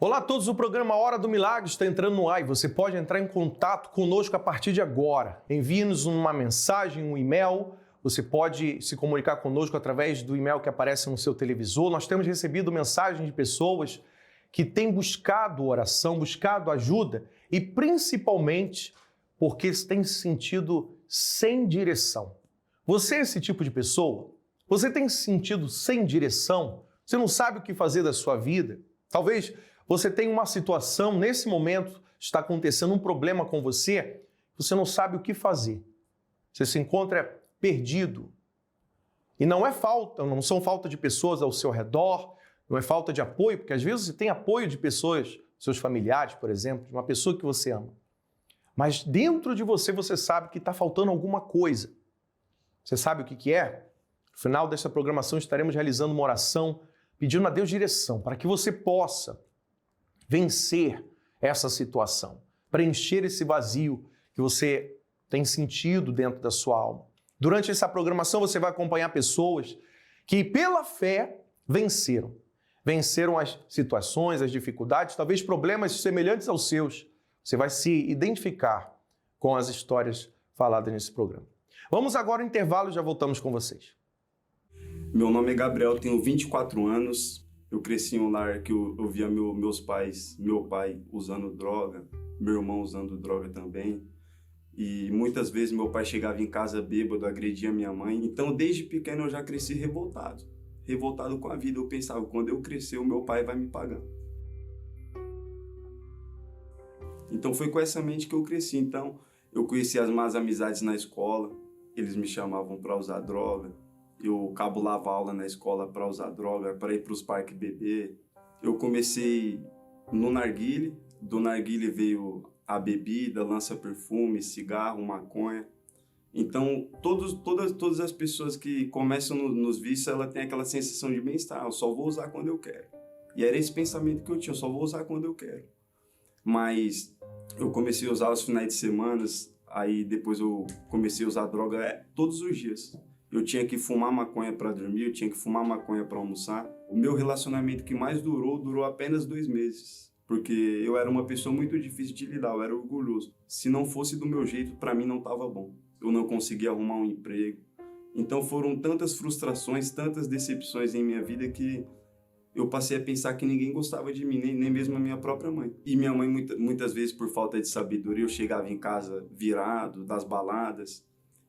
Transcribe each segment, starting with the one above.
Olá a todos, o programa Hora do Milagre está entrando no ar e você pode entrar em contato conosco a partir de agora. Envie-nos uma mensagem, um e-mail, você pode se comunicar conosco através do e-mail que aparece no seu televisor. Nós temos recebido mensagens de pessoas que têm buscado oração, buscado ajuda e principalmente porque têm se sentido sem direção. Você é esse tipo de pessoa? Você tem se sentido sem direção? Você não sabe o que fazer da sua vida? Talvez você tenha uma situação, nesse momento, está acontecendo um problema com você, você não sabe o que fazer. Você se encontra perdido. E não são falta de pessoas ao seu redor, não é falta de apoio, porque às vezes você tem apoio de pessoas, seus familiares, por exemplo, de uma pessoa que você ama. Mas dentro de você, você sabe que está faltando alguma coisa. Você sabe o que é? No final desta programação estaremos realizando uma oração pedindo a Deus direção para que você possa vencer essa situação, preencher esse vazio que você tem sentido dentro da sua alma. Durante essa programação você vai acompanhar pessoas que pela fé venceram as situações, as dificuldades, talvez problemas semelhantes aos seus. Você vai se identificar com as histórias faladas nesse programa. Vamos agora ao intervalo e já voltamos com vocês. Meu nome é Gabriel, tenho 24 anos. Eu cresci em um lar que eu via meu pai usando droga, meu irmão usando droga também. E muitas vezes meu pai chegava em casa bêbado, agredia minha mãe. Então, desde pequeno eu já cresci revoltado com a vida. Eu pensava, quando eu crescer, o meu pai vai me pagar. Então, foi com essa mente que eu cresci. Então, eu conheci as más amizades na escola. Eles me chamavam para usar droga. Eu cabulava aula na escola para usar droga, para ir para os parques beber. Eu comecei no narguilé. Do narguilé veio a bebida, lança-perfume, cigarro, maconha. Então, todas as pessoas que começam nos vícios, ela tem aquela sensação de bem-estar. Eu só vou usar quando eu quero. E era esse pensamento que eu tinha, eu só vou usar quando eu quero. Mas eu comecei a usar aos finais de semana, aí depois eu comecei a usar droga todos os dias. Eu tinha que fumar maconha para dormir, eu tinha que fumar maconha para almoçar. O meu relacionamento que mais durou apenas 2 meses. Porque eu era uma pessoa muito difícil de lidar, eu era orgulhoso. Se não fosse do meu jeito, para mim não estava bom. Eu não conseguia arrumar um emprego. Então foram tantas frustrações, tantas decepções em minha vida que eu passei a pensar que ninguém gostava de mim, nem mesmo a minha própria mãe. E minha mãe, muitas vezes, por falta de sabedoria, eu chegava em casa virado, das baladas.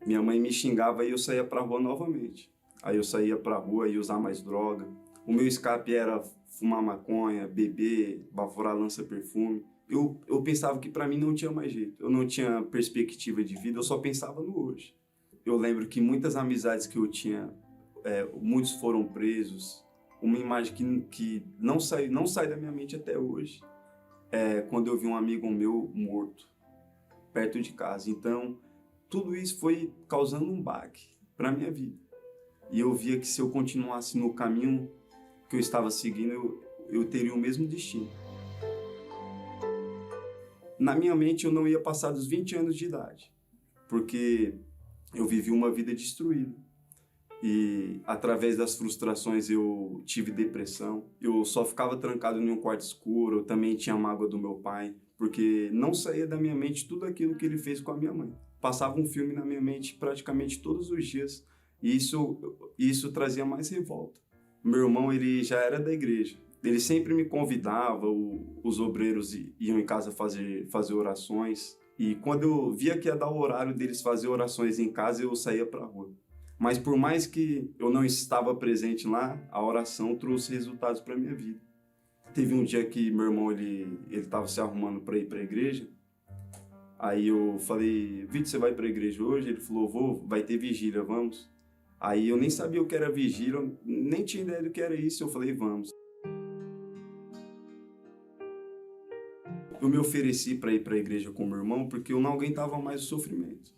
Minha mãe me xingava e eu saía pra rua novamente. Aí eu saía pra rua e usar mais droga. O meu escape era fumar maconha, beber, baforar lança-perfume. Eu pensava que pra mim não tinha mais jeito. Eu não tinha perspectiva de vida, eu só pensava no hoje. Eu lembro que muitas amizades que eu tinha, muitos foram presos. Uma imagem que não sai da minha mente até hoje é quando eu vi um amigo meu morto, perto de casa. Então, tudo isso foi causando um baque para a minha vida. E eu via que se eu continuasse no caminho que eu estava seguindo, eu teria o mesmo destino. Na minha mente, eu não ia passar dos 20 anos de idade, porque eu vivi uma vida destruída. E através das frustrações eu tive depressão. Eu só ficava trancado em um quarto escuro, eu também tinha mágoa do meu pai, porque não saía da minha mente tudo aquilo que ele fez com a minha mãe. Passava um filme na minha mente praticamente todos os dias e isso trazia mais revolta. Meu irmão, ele já era da igreja. Ele sempre me convidava, os obreiros iam em casa fazer orações. E quando eu via que ia dar o horário deles fazer orações em casa, eu saía para a rua. Mas por mais que eu não estava presente lá, a oração trouxe resultados para minha vida. Teve um dia que meu irmão ele estava se arrumando para ir para a igreja. Aí eu falei, Vitor, você vai para a igreja hoje? Ele falou, vou, vai ter vigília, vamos. Aí eu nem sabia o que era vigília, nem tinha ideia do que era isso. Eu falei, vamos. Eu me ofereci para ir para a igreja com meu irmão porque eu não aguentava mais o sofrimento.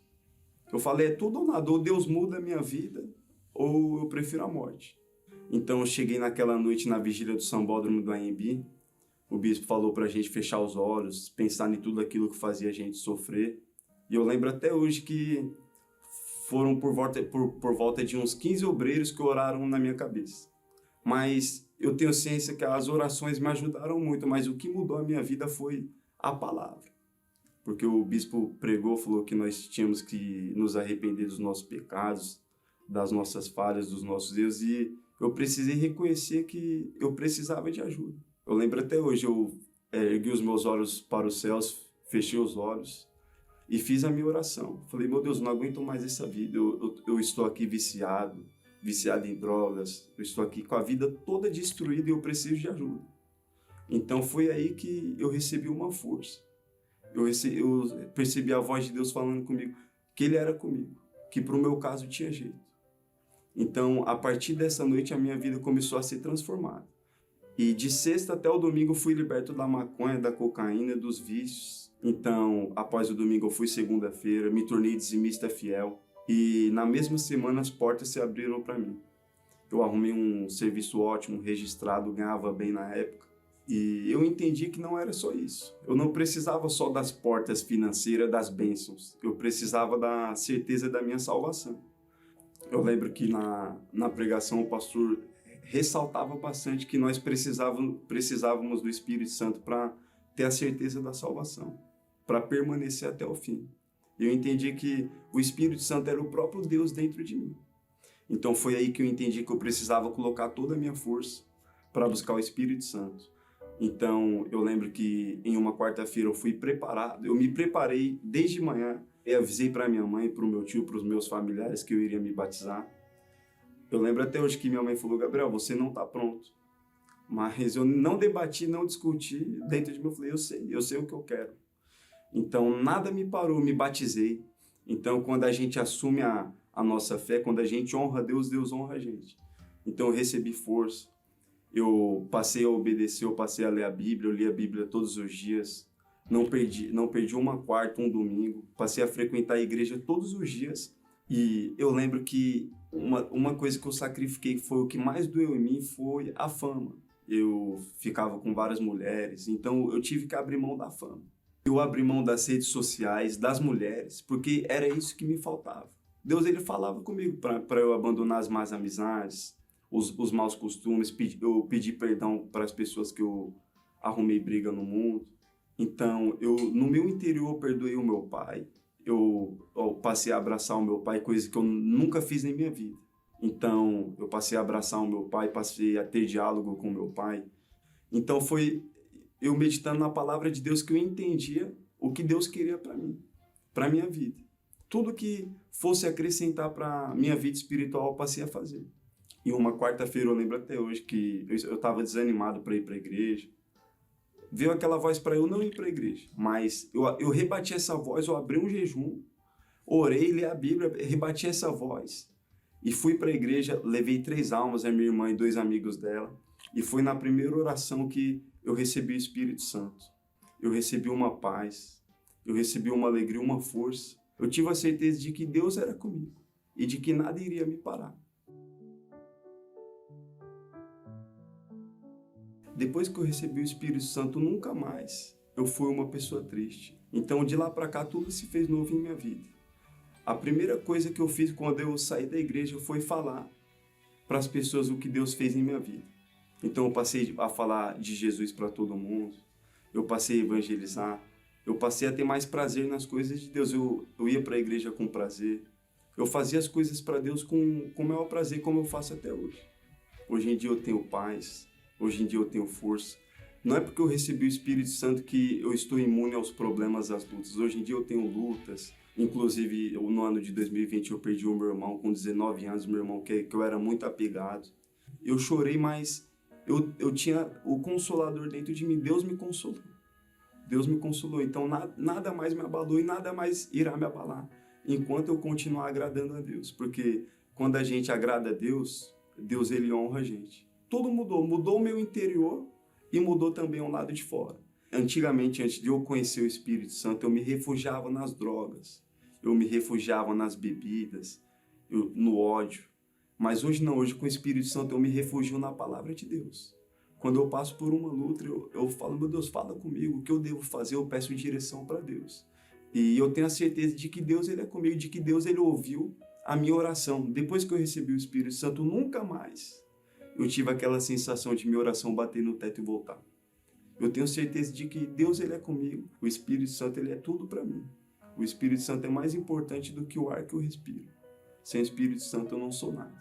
Eu falei, é tudo ou nada, ou Deus muda a minha vida, ou eu prefiro a morte. Então eu cheguei naquela noite na vigília do Sambódromo do AMB, o bispo falou pra gente fechar os olhos, pensar em tudo aquilo que fazia a gente sofrer. E eu lembro até hoje que foram por volta de uns 15 obreiros que oraram na minha cabeça. Mas eu tenho ciência que as orações me ajudaram muito, mas o que mudou a minha vida foi a palavra. Porque o bispo pregou, falou que nós tínhamos que nos arrepender dos nossos pecados, das nossas falhas, dos nossos erros, e eu precisei reconhecer que eu precisava de ajuda. Eu lembro até hoje, eu ergui os meus olhos para os céus, fechei os olhos e fiz a minha oração. Falei, meu Deus, não aguento mais essa vida, eu estou aqui viciado em drogas, eu estou aqui com a vida toda destruída e eu preciso de ajuda. Então foi aí que eu recebi uma força. Eu percebi a voz de Deus falando comigo, que Ele era comigo, que para o meu caso tinha jeito. Então, a partir dessa noite, a minha vida começou a ser transformada. E de sexta até o domingo, eu fui liberto da maconha, da cocaína, dos vícios. Então, após o domingo, eu fui segunda-feira, me tornei dizimista fiel. E na mesma semana, as portas se abriram para mim. Eu arrumei um serviço ótimo, registrado, ganhava bem na época. E eu entendi que não era só isso. Eu não precisava só das portas financeiras, das bênçãos. Eu precisava da certeza da minha salvação. Eu lembro que na pregação o pastor ressaltava bastante que nós precisávamos do Espírito Santo para ter a certeza da salvação, para permanecer até o fim. Eu entendi que o Espírito Santo era o próprio Deus dentro de mim. Então foi aí que eu entendi que eu precisava colocar toda a minha força para buscar o Espírito Santo. Então eu lembro que em uma quarta-feira eu fui preparado, eu me preparei desde manhã. Eu avisei para minha mãe, para o meu tio, para os meus familiares que eu iria me batizar. Eu lembro até hoje que minha mãe falou, Gabriel, você não está pronto. Mas eu não debati, não discuti. Dentro de mim eu falei, eu sei o que eu quero. Então nada me parou, me batizei. Então quando a gente assume a nossa fé, quando a gente honra Deus, Deus honra a gente. Então eu recebi força. Eu passei a obedecer, eu passei a ler a Bíblia, eu li a Bíblia todos os dias. Não perdi uma quarta, um domingo. Passei a frequentar a igreja todos os dias. E eu lembro que uma coisa que eu sacrifiquei, foi o que mais doeu em mim, foi a fama. Eu ficava com várias mulheres, então eu tive que abrir mão da fama. Eu abri mão das redes sociais, das mulheres, porque era isso que me faltava. Deus, ele falava comigo para eu abandonar as más amizades, os maus costumes, eu pedi perdão para as pessoas que eu arrumei briga no mundo. Então, no meu interior, eu perdoei o meu pai. Eu passei a abraçar o meu pai, coisa que eu nunca fiz em minha vida. Então, eu passei a abraçar o meu pai, passei a ter diálogo com o meu pai. Então, foi eu meditando na palavra de Deus que eu entendia o que Deus queria para mim, para minha vida. Tudo que fosse acrescentar para minha vida espiritual, eu passei a fazer. E uma quarta-feira, eu lembro até hoje, que eu estava desanimado para ir para a igreja. Veio aquela voz para eu não ir para a igreja, mas eu rebati essa voz, eu abri um jejum, orei, li a Bíblia, rebati essa voz e fui para a igreja, levei 3 almas, a minha irmã e 2 amigos dela, e foi na primeira oração que eu recebi o Espírito Santo. Eu recebi uma paz, eu recebi uma alegria, uma força. Eu tive a certeza de que Deus era comigo e de que nada iria me parar. Depois que eu recebi o Espírito Santo, nunca mais eu fui uma pessoa triste. Então, de lá para cá, tudo se fez novo em minha vida. A primeira coisa que eu fiz quando eu saí da igreja foi falar para as pessoas o que Deus fez em minha vida. Então, eu passei a falar de Jesus para todo mundo. Eu passei a evangelizar. Eu passei a ter mais prazer nas coisas de Deus. Eu ia para a igreja com prazer. Eu fazia as coisas para Deus com o maior prazer, como eu faço até hoje. Hoje em dia eu tenho paz. Hoje em dia eu tenho força. Não é porque eu recebi o Espírito Santo que eu estou imune aos problemas, às lutas. Hoje em dia eu tenho lutas. Inclusive, no ano de 2020 eu perdi o meu irmão com 19 anos, meu irmão que eu era muito apegado. Eu chorei, mas eu tinha o Consolador dentro de mim. Deus me consolou. Deus me consolou. Então nada mais me abalou e nada mais irá me abalar enquanto eu continuar agradando a Deus. Porque quando a gente agrada a Deus, Deus ele honra a gente. Tudo mudou o meu interior e mudou também o lado de fora. Antigamente, antes de eu conhecer o Espírito Santo, eu me refugiava nas drogas, eu me refugiava nas bebidas, no ódio. Mas hoje não, hoje com o Espírito Santo eu me refugio na palavra de Deus. Quando eu passo por uma luta, eu falo, meu Deus, fala comigo, o que eu devo fazer? Eu peço direção para Deus. E eu tenho a certeza de que Deus ele é comigo, de que Deus ele ouviu a minha oração. Depois que eu recebi o Espírito Santo, nunca mais eu tive aquela sensação de minha oração bater no teto e voltar. Eu tenho certeza de que Deus, ele é comigo. O Espírito Santo, ele é tudo para mim. O Espírito Santo é mais importante do que o ar que eu respiro. Sem o Espírito Santo eu não sou nada.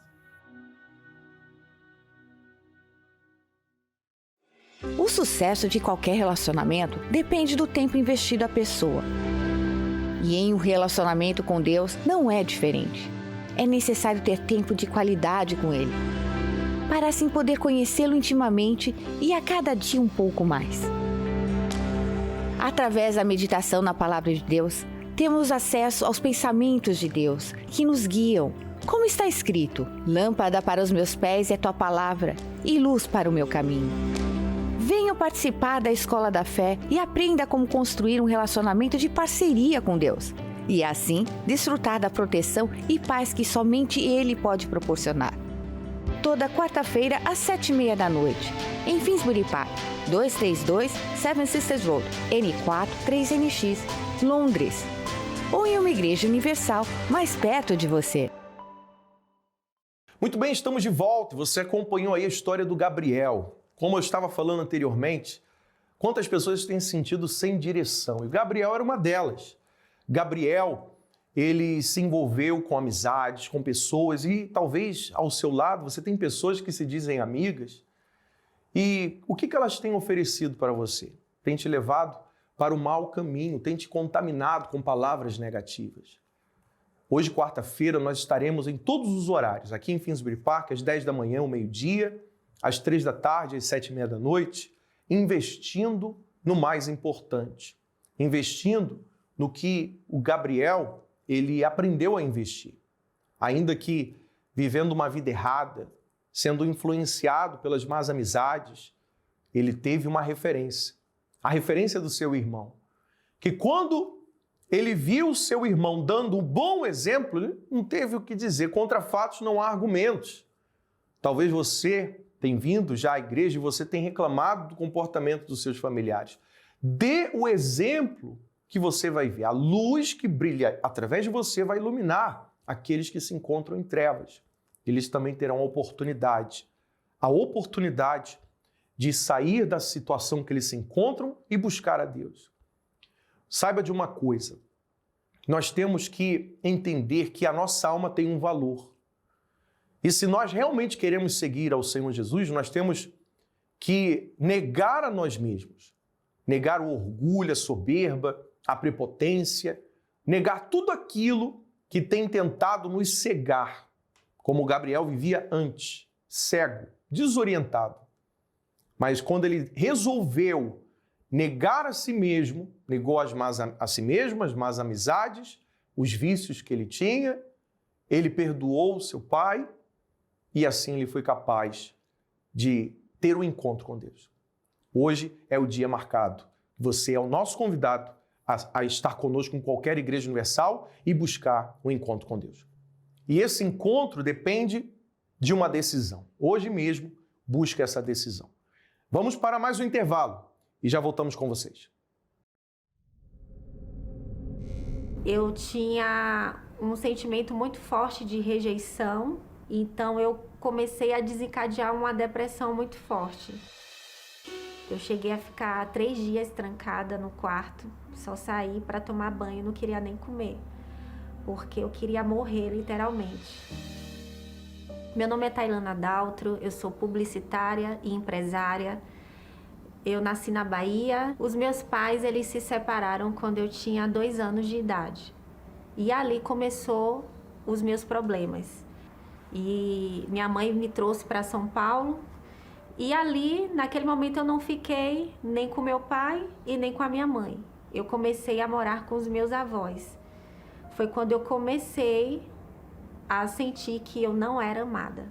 O sucesso de qualquer relacionamento depende do tempo investido à pessoa. E em um relacionamento com Deus não é diferente. É necessário ter tempo de qualidade com Ele, para assim poder conhecê-lo intimamente e a cada dia um pouco mais. Através da meditação na Palavra de Deus, temos acesso aos pensamentos de Deus, que nos guiam. Como está escrito, lâmpada para os meus pés é tua palavra e luz para o meu caminho. Venha participar da Escola da Fé e aprenda como construir um relacionamento de parceria com Deus. E assim, desfrutar da proteção e paz que somente Ele pode proporcionar. Toda quarta-feira, às 7h30 da noite, em Finsbury Park, 232 Seven Sisters Road, N4 3NX, Londres. Ou em uma igreja universal mais perto de você. Muito bem, estamos de volta. Você acompanhou aí a história do Gabriel. Como eu estava falando anteriormente, quantas pessoas têm se sentido sem direção? E o Gabriel era uma delas. Gabriel, ele se envolveu com amizades, com pessoas e talvez ao seu lado você tem pessoas que se dizem amigas. E o que elas têm oferecido para você? Tem te levado para o mau caminho, tem te contaminado com palavras negativas. Hoje, quarta-feira, nós estaremos em todos os horários, aqui em Finsbury Park, às 10 da manhã, ao meio-dia, às 3 da tarde, às 7h30 da noite, investindo no mais importante, investindo no que o Gabriel, ele aprendeu a investir. Ainda que vivendo uma vida errada, sendo influenciado pelas más amizades, ele teve uma referência, a referência do seu irmão, que quando ele viu seu irmão dando um bom exemplo, ele não teve o que dizer, contra fatos não há argumentos. Talvez você tenha vindo já à igreja e você tenha reclamado do comportamento dos seus familiares. Dê o exemplo que você vai ver. A luz que brilha através de você vai iluminar aqueles que se encontram em trevas. Eles também terão a oportunidade de sair da situação que eles se encontram e buscar a Deus. Saiba de uma coisa, nós temos que entender que a nossa alma tem um valor. E se nós realmente queremos seguir ao Senhor Jesus, nós temos que negar a nós mesmos, negar o orgulho, a soberba, a prepotência, negar tudo aquilo que tem tentado nos cegar, como Gabriel vivia antes, cego, desorientado. Mas quando ele resolveu negar a si mesmo, negou a si mesmo, as más amizades, os vícios que ele tinha, ele perdoou seu pai e assim ele foi capaz de ter um encontro com Deus. Hoje é o dia marcado. Você é o nosso convidado a estar conosco em qualquer igreja universal e buscar um encontro com Deus. E esse encontro depende de uma decisão. Hoje mesmo, busque essa decisão. Vamos para mais um intervalo e já voltamos com vocês. Eu tinha um sentimento muito forte de rejeição, então eu comecei a desencadear uma depressão muito forte. Eu cheguei a ficar 3 dias trancada no quarto, só saí para tomar banho, não queria nem comer, porque eu queria morrer literalmente. Meu nome é Tailana Daltro, eu sou publicitária e empresária. Eu nasci na Bahia. Os meus pais, eles se separaram quando eu tinha 2 anos de idade. E ali começou os meus problemas. E minha mãe me trouxe para São Paulo. E ali, naquele momento, eu não fiquei nem com meu pai e nem com a minha mãe. Eu comecei a morar com os meus avós. Foi quando eu comecei a sentir que eu não era amada.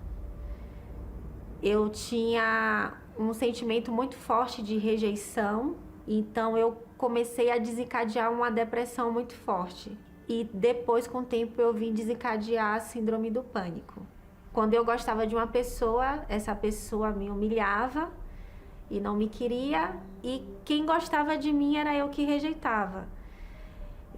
Eu tinha um sentimento muito forte de rejeição, então eu comecei a desencadear uma depressão muito forte. E depois, com o tempo, eu vim desencadear a síndrome do pânico. Quando eu gostava de uma pessoa, essa pessoa me humilhava e não me queria, e quem gostava de mim era eu que rejeitava.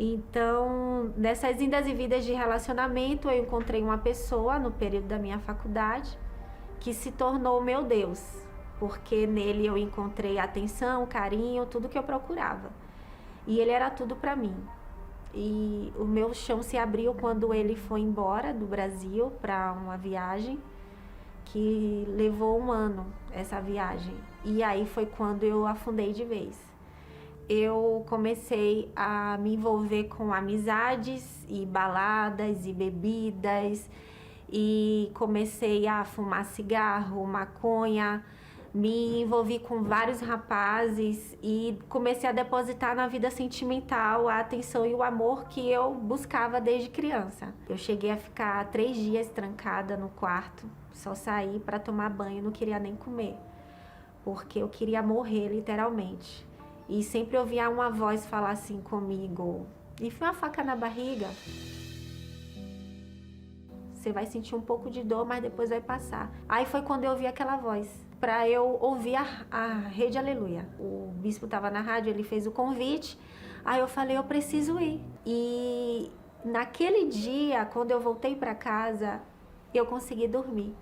Então, nessas indas e vindas de relacionamento, eu encontrei uma pessoa no período da minha faculdade que se tornou o meu Deus, porque nele eu encontrei atenção, carinho, tudo que eu procurava. E ele era tudo para mim. E o meu chão se abriu quando ele foi embora do Brasil para uma viagem que levou 1 ano, essa viagem. E aí foi quando eu afundei de vez. Eu comecei a me envolver com amizades e baladas e bebidas e comecei a fumar cigarro, maconha, me envolvi com vários rapazes e comecei a depositar na vida sentimental a atenção e o amor que eu buscava desde criança. Eu cheguei a ficar 3 dias trancada no quarto, só saí para tomar banho, não queria nem comer, porque eu queria morrer literalmente. E sempre ouvia uma voz falar assim comigo: enfia uma faca na barriga. Você vai sentir um pouco de dor, mas depois vai passar. Aí foi quando eu ouvi aquela voz, para eu ouvir a Rede Aleluia. O bispo estava na rádio, ele fez o convite. Aí eu falei, eu preciso ir. E naquele dia, quando eu voltei para casa, eu consegui dormir.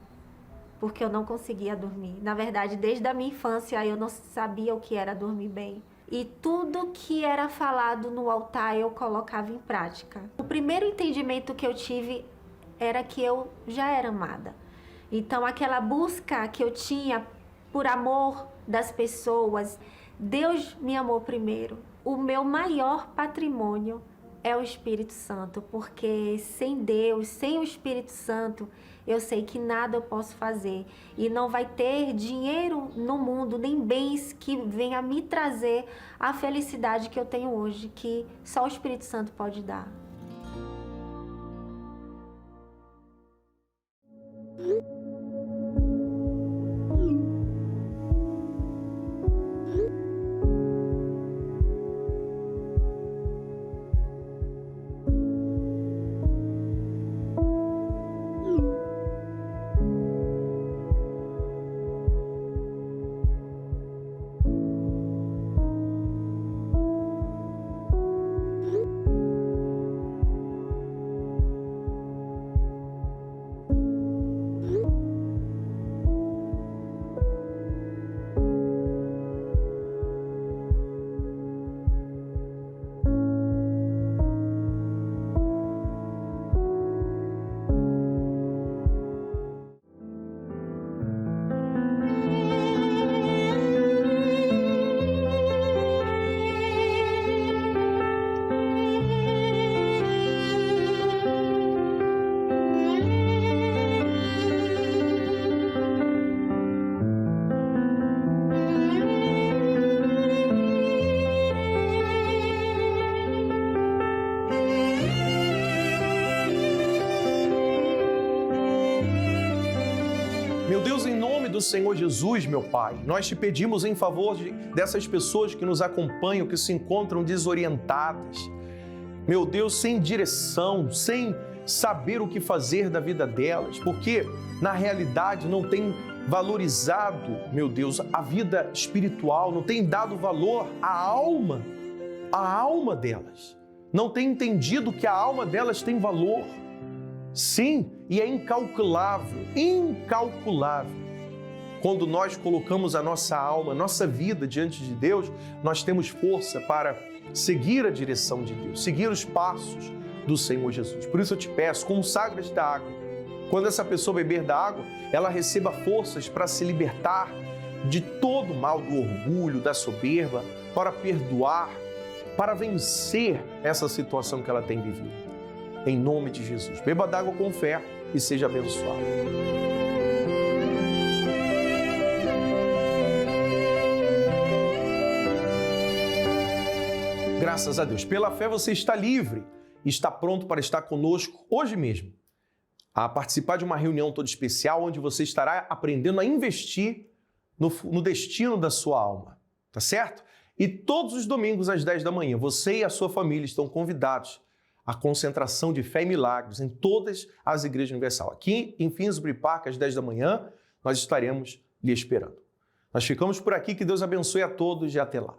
Porque eu não conseguia dormir. Na verdade, desde a minha infância, eu não sabia o que era dormir bem. E tudo que era falado no altar, eu colocava em prática. O primeiro entendimento que eu tive era que eu já era amada. Então, aquela busca que eu tinha por amor das pessoas, Deus me amou primeiro. O meu maior patrimônio é o Espírito Santo, porque sem Deus, sem o Espírito Santo, eu sei que nada eu posso fazer. E não vai ter dinheiro no mundo, nem bens que venha me trazer a felicidade que eu tenho hoje, que só o Espírito Santo pode dar. Meu Deus, em nome do Senhor Jesus, meu Pai, nós te pedimos em favor dessas pessoas que nos acompanham, que se encontram desorientadas. Meu Deus, sem direção, sem saber o que fazer da vida delas, porque na realidade não tem valorizado, meu Deus, a vida espiritual, não tem dado valor à alma delas. Não tem entendido que a alma delas tem valor. Sim, e é incalculável. Quando nós colocamos a nossa alma, nossa vida diante de Deus, nós temos força para seguir a direção de Deus, seguir os passos do Senhor Jesus. Por isso eu te peço, consagra esta água. Quando essa pessoa beber da água, ela receba forças para se libertar de todo o mal, do orgulho, da soberba, para perdoar, para vencer essa situação que ela tem vivido. Em nome de Jesus. Beba d'água com fé e seja abençoado. Graças a Deus. Pela fé você está livre e está pronto para estar conosco hoje mesmo, a participar de uma reunião toda especial onde você estará aprendendo a investir no destino da sua alma. Tá certo? E todos os domingos às 10 da manhã, você e a sua família estão convidados a concentração de fé e milagres em todas as igrejas universal. Aqui em Finsbury Park, às 10 da manhã, nós estaremos lhe esperando. Nós ficamos por aqui, que Deus abençoe a todos e até lá.